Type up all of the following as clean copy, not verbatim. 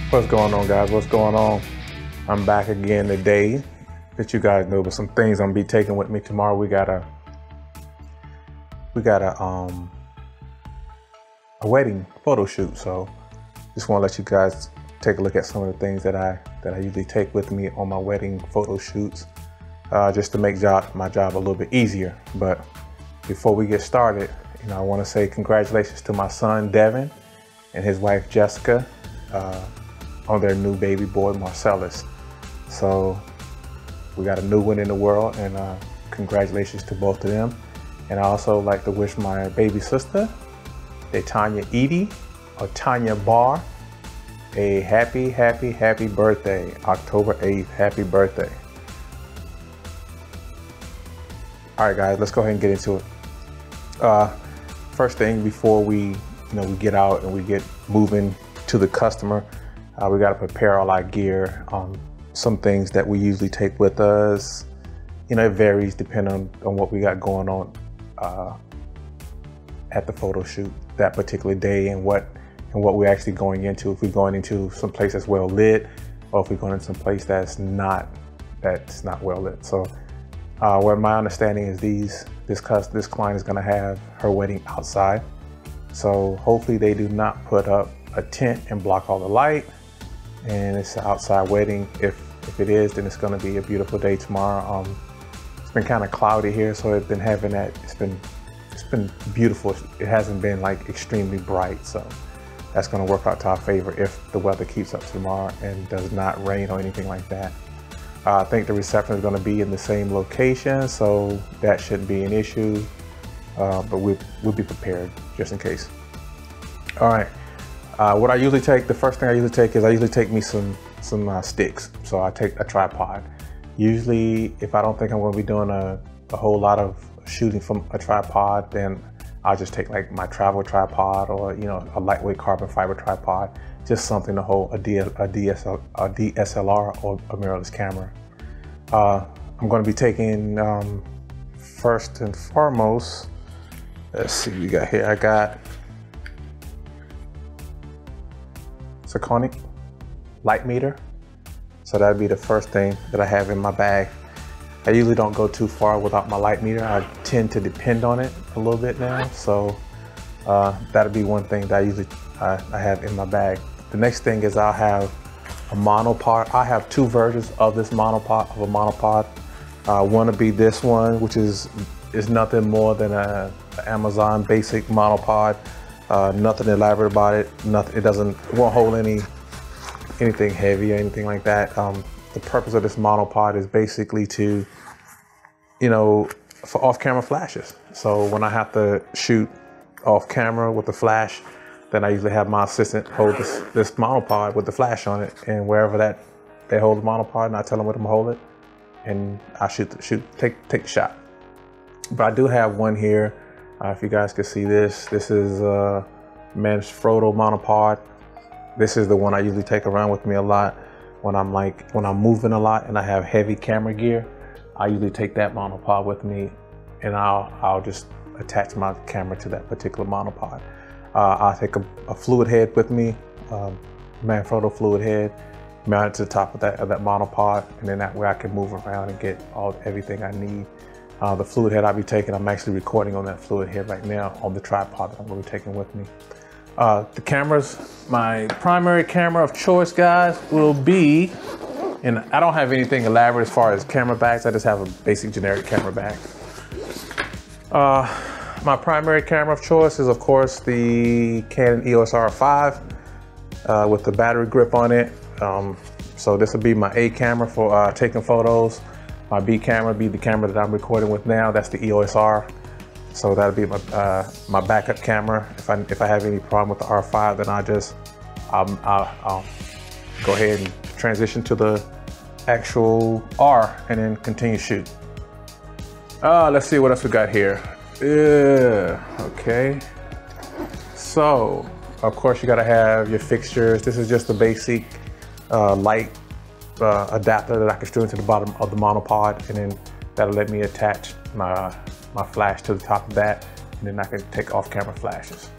What's going on, guys? What's going on? I'm back again today. That you guys know, but some things I'm gonna be taking with me tomorrow. We got a wedding photo shoot, so just want to let you guys take a look at some of the things that I usually take with me on my wedding photo shoots, just to make my job a little bit easier. But before we get started, I want to say congratulations to my son Devin and his wife Jessica on their new baby boy Marcellus. So we got a new one in the world, and congratulations to both of them. And I also like to wish my baby sister, Tanya Edie, or Tanya Barr, a happy birthday, October 8th. Happy birthday. All right, guys, let's go ahead and get into it. First thing, before we get out and we get moving to the customer, we got to prepare all our gear. Some things that we usually take with us, it varies depending on what we got going on at the photo shoot that particular day, and what we're actually going into. If we're going into some place that's well lit, or if we're going into some place that's not well lit. So what my understanding is, this client is going to have her wedding outside, so hopefully they do not put up a tent and block all the light, and it's an outside wedding. If it is, then it's going to be a beautiful day tomorrow. It's been kind of cloudy here, so it's been having that. It's been beautiful. It hasn't been like extremely bright, so that's going to work out to our favor if the weather keeps up tomorrow and does not rain or anything like that. I think the reception is going to be in the same location, so that shouldn't be an issue. But we'll be prepared just in case. All right. What I usually take, the first thing I usually take is me some sticks. So I take a tripod. Usually, if I don't think I'm going to be doing a whole lot of shooting from a tripod, then I'll just take like my travel tripod, or a lightweight carbon fiber tripod, just something to hold a DSLR or a mirrorless camera. I'm going to be taking, first and foremost, let's see what we got here. I got Zirconic light meter. So that'd be the first thing that I have in my bag. I usually don't go too far without my light meter. I tend to depend on it a little bit now. So that'll be one thing that I have in my bag. The next thing is I'll have a monopod. I have two versions of this monopod, one will be this one, which is nothing more than an Amazon basic monopod. Nothing elaborate about it. It won't hold anything heavy or anything like that. The purpose of this monopod is basically to, for off-camera flashes. So when I have to shoot off-camera with the flash, then I usually have my assistant hold this monopod with the flash on it, and wherever they hold the monopod, and I tell them where to hold it, and I take the shot. But I do have one here. If you guys can see this is a Manfrotto monopod. This is the one I usually take around with me a lot when I'm moving a lot and I have heavy camera gear. I usually take that monopod with me, and I'll just attach my camera to that particular monopod. I'll take a fluid head with me, Manfrotto fluid head, mount it to the top of that monopod, and then that way I can move around and get everything I need. The fluid head I'll be taking, I'm actually recording on that fluid head right now on the tripod that I'm going to be taking with me. The cameras, my primary camera of choice, guys, will be, and I don't have anything elaborate as far as camera bags. I just have a basic generic camera bag. My primary camera of choice is, of course, the Canon EOS R5 with the battery grip on it. So this will be my A camera for taking photos. My B camera will be the camera that I'm recording with now. That's the EOS R. So that'll be my backup camera. If I have any problem with the R5, then I'll go ahead and transition to the actual R and then continue shoot. Let's see what else we got here. Okay. So, of course, you gotta have your fixtures. This is just a basic light adapter that I can screw into the bottom of the monopod, and then that'll let me attach my flash to the top of that, and then I can take off camera flashes.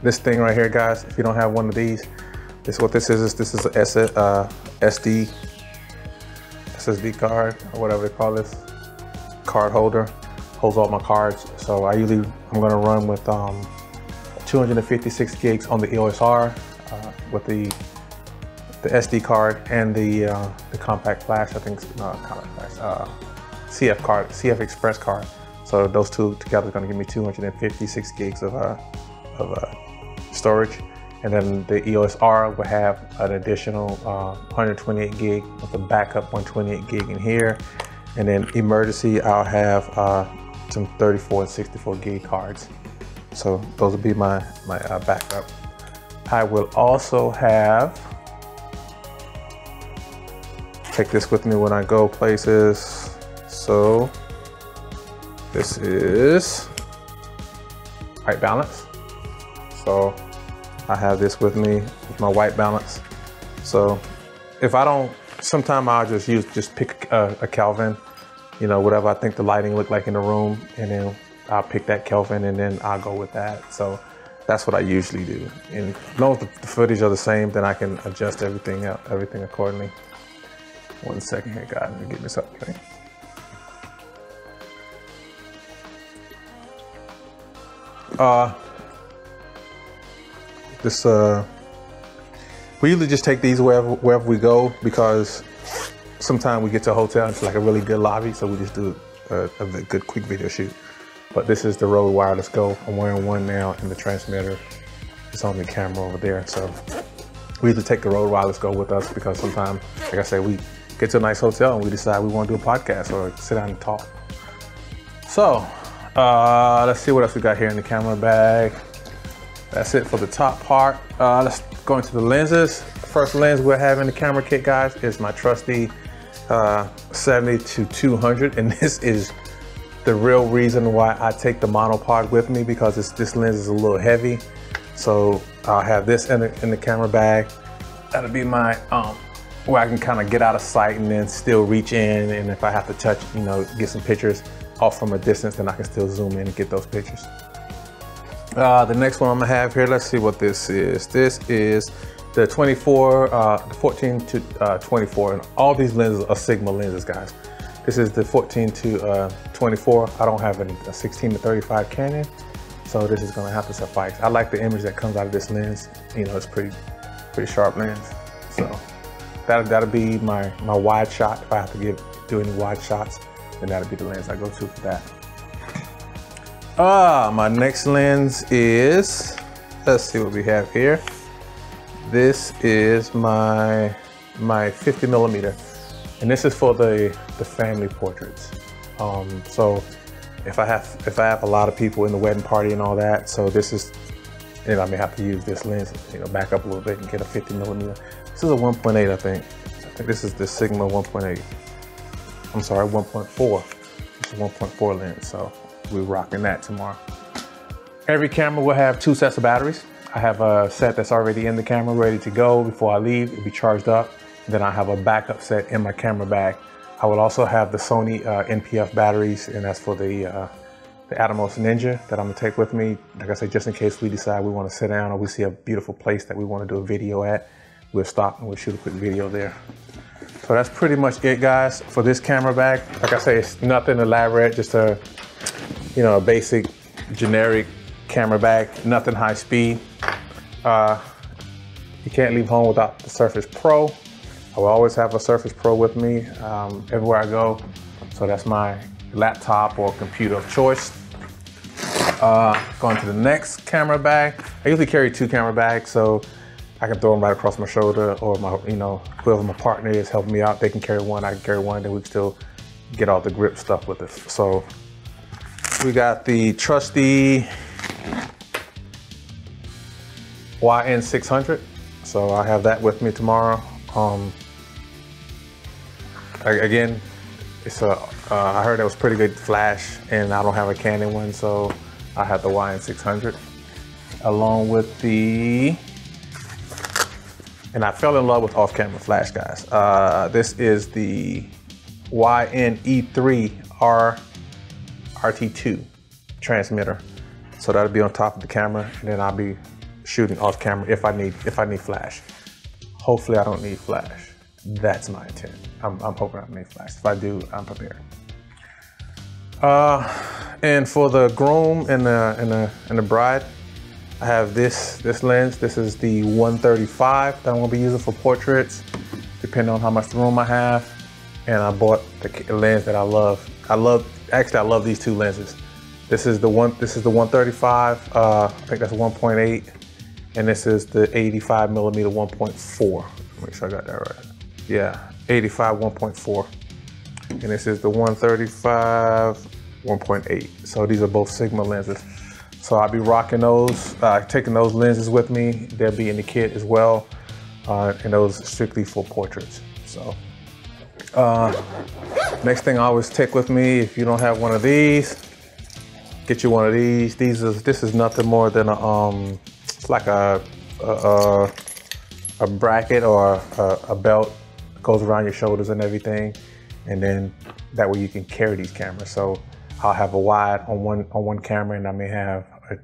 This thing right here, guys, if you don't have one of these, this is what this is. This is a SSD card, or whatever they call this, card holder. Holds all my cards. So I'm gonna run with 256 gigs on the EOS R with the SD card and the compact flash. I think compact flash, CF Express card. So those two together are going to give me 256 gigs of storage, and then the EOS R will have an additional 128 gig with a backup 128 gig in here, and then emergency I'll have some 34 and 64 gig cards. So those will be my backup. I will also take this with me when I go places. So this is white balance. So I have this with me with my white balance. So if I don't, sometime I'll just pick a Kelvin, you know, whatever I think the lighting look like in the room, and then I'll pick that Kelvin and then I'll go with that. So that's what I usually do. And as long as the footage are the same, then I can adjust everything accordingly. 1 second here, guys, let me get this up, okay? We usually just take these wherever we go, because sometimes we get to a hotel and it's like a really good lobby, so we just do a good quick video shoot. But this is the Rode Wireless Go. I'm wearing one now, and the transmitter is on the camera over there. So we usually take the Rode Wireless Go with us, because sometimes, like I said, we get to a nice hotel and we decide we want to do a podcast or sit down and talk. So let's see what else we got here in the camera bag. That's it for the top part. Let's go into the lenses. The first lens we'll have in the camera kit, guys, is my trusty 70-200, and this is the real reason why I take the monopod with me, because this lens is a little heavy. So I'll have this in the camera bag. That'll be my where I can kind of get out of sight and then still reach in, and if I have to touch, you know, get some pictures off from a distance, then I can still zoom in and get those pictures. The next one I'm gonna have here, let's see what this is. This is the 14-24, and all these lenses are Sigma lenses, guys. This is the 14-24. I don't have a 16-35 Canon, so this is gonna have to suffice. I like the image that comes out of this lens. You know, it's pretty sharp lens. So that'll be my wide shot. If I have to do any wide shots, then that'll be the lens I go to for that. My next lens is, let's see what we have here. This is my 50mm, and this is for the family portraits. So if I have a lot of people in the wedding party and all that, so this is, you know, I may have to use this lens, you know, back up a little bit and get a 50mm. This is a 1.8, I think. I think this is the Sigma 1.8. I'm sorry, 1.4. It's a 1.4 lens, so we're rocking that tomorrow. Every camera will have 2 sets of batteries. I have a set that's already in the camera, ready to go before I leave. It'll be charged up. Then I have a backup set in my camera bag. I will also have the Sony NPF batteries, and that's for the Atomos Ninja that I'm gonna take with me. Like I said, just in case we decide we wanna sit down or we see a beautiful place that we wanna do a video at, we'll stop and we'll shoot a quick video there. So that's pretty much it, guys, for this camera bag. Like I say, it's nothing elaborate, just a, you know, a basic, generic camera bag, nothing high speed. You can't leave home without the Surface Pro. I will always have a Surface Pro with me everywhere I go. So that's my laptop or computer of choice. Going to the next camera bag. I usually carry 2 camera bags, so I can throw them right across my shoulder, or my, you know, whoever my partner is helping me out, they can carry one, I can carry one, then we can still get all the grip stuff with it. So we got the trusty YN600. So I have that with me tomorrow. Again, it's I heard it was pretty good flash, and I don't have a Canon one, so I have the YN600 along with the, and I fell in love with off-camera flash, guys. This is the YN-E3 RT2 transmitter. So that'll be on top of the camera, and then I'll be shooting off camera if I need flash. Hopefully I don't need flash. That's my intent. I'm hoping I don't need flash. If I do, I'm prepared. And for the groom and the bride, I have this lens. This is the 135 that I'm gonna be using for portraits, depending on how much room I have. And I bought the lens that I love. Actually, I love these two lenses. This is the 135. I think that's 1.8, and this is the 85 millimeter 1.4. Make sure I got that right. Yeah, 85 1.4, and this is the 135 1.8. So these are both Sigma lenses. So I'll be rocking those, taking those lenses with me. They'll be in the kit as well, and those strictly for portraits. So next thing I always take with me, if you don't have one of these, get you one of these. This is nothing more than it's like a bracket or a belt that goes around your shoulders and everything, and then that way you can carry these cameras. So I'll have a wide on one camera, and I may have a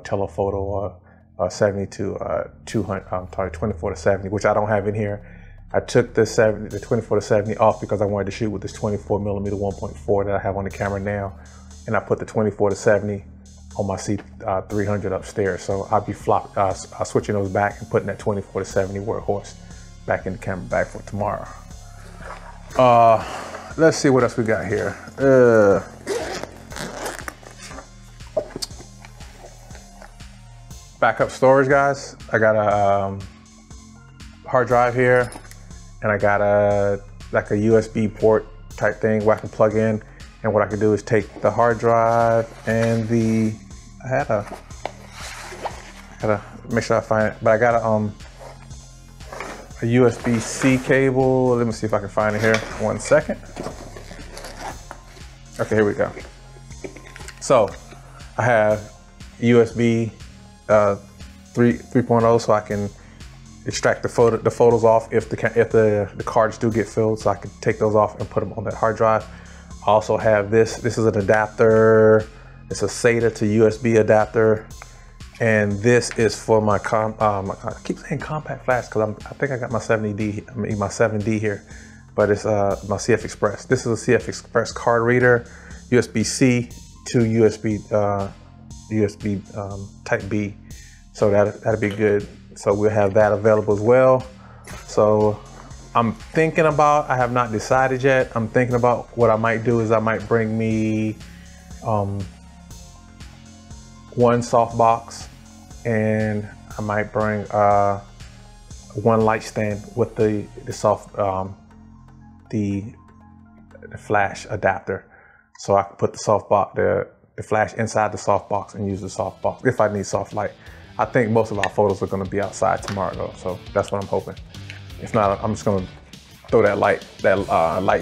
telephoto or a 24 to 70, which I don't have in here. I took the 24 to 70 off because I wanted to shoot with this 24 millimeter 1.4 that I have on the camera now, and I put the 24 to 70 on my C300 upstairs. So I'll be switching those back and putting that 24 to 70 workhorse back in the camera bag for tomorrow. Let's see what else we got here. Backup storage, guys. I got a hard drive here, and I got like a USB port type thing where I can plug in. And what I can do is take the hard drive and I gotta make sure I find it, but I got a USB-C cable. Let me see if I can find it here. 1 second. Okay, here we go. So I have USB 3.0, so I can extract the photos off if the cards do get filled, so I can take those off and put them on that hard drive. I also have this is an adapter. It's a SATA to USB adapter, and this is for my I keep saying compact flash because I think I got my 70D, my 7D here, but it's my CF Express. This is a CF Express card reader, USB-C to USB Type B, so that'll be good. So we'll have that available as well. So I'm thinking about, I have not decided yet. I'm thinking about what I might do is I might bring me one softbox, and I might bring one light stand with the flash adapter, so I can put the flash inside the softbox and use the softbox if I need soft light. I think most of our photos are going to be outside tomorrow though, so that's what I'm hoping. If not, I'm just going to throw that light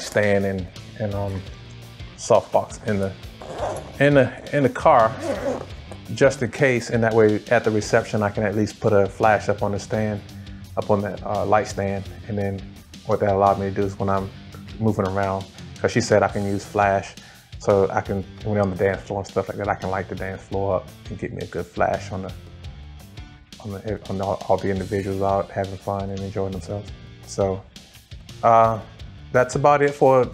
stand and softbox in the car, just in case. And that way, at the reception, I can at least put a flash up on the stand, up on that light stand. And then what that allowed me to do is when I'm moving around, because she said I can use flash, so I can, when I'm on the dance floor and stuff like that, I can light the dance floor up and get me a good flash on all the individuals out having fun and enjoying themselves. So that's about it for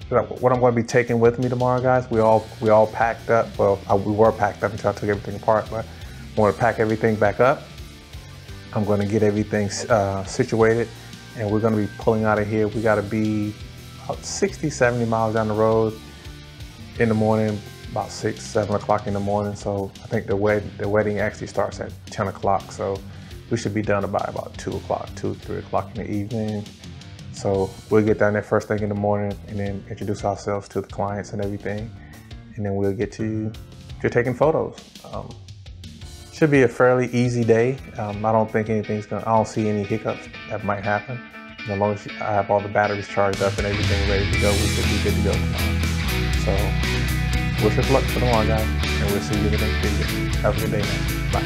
what I'm going to be taking with me tomorrow, guys. We all packed up. Well, we were packed up until I took everything apart, but I'm going to pack everything back up. I'm going to get everything situated, and we're going to be pulling out of here. We got to be about 60, 70 miles down the road in the morning, about 6, 7 o'clock in the morning. So I think the wedding actually starts at 10 o'clock. So we should be done by about 2 o'clock, 2, 3 o'clock in the evening. So we'll get down there first thing in the morning and then introduce ourselves to the clients and everything. And then we'll get to taking photos. Should be a fairly easy day. I don't think I don't see any hiccups that might happen. And as long as I have all the batteries charged up and everything ready to go, we should be good to go tomorrow. So wish us luck for tomorrow, guys, and we'll see you in the next video. Have a good day, man. Bye.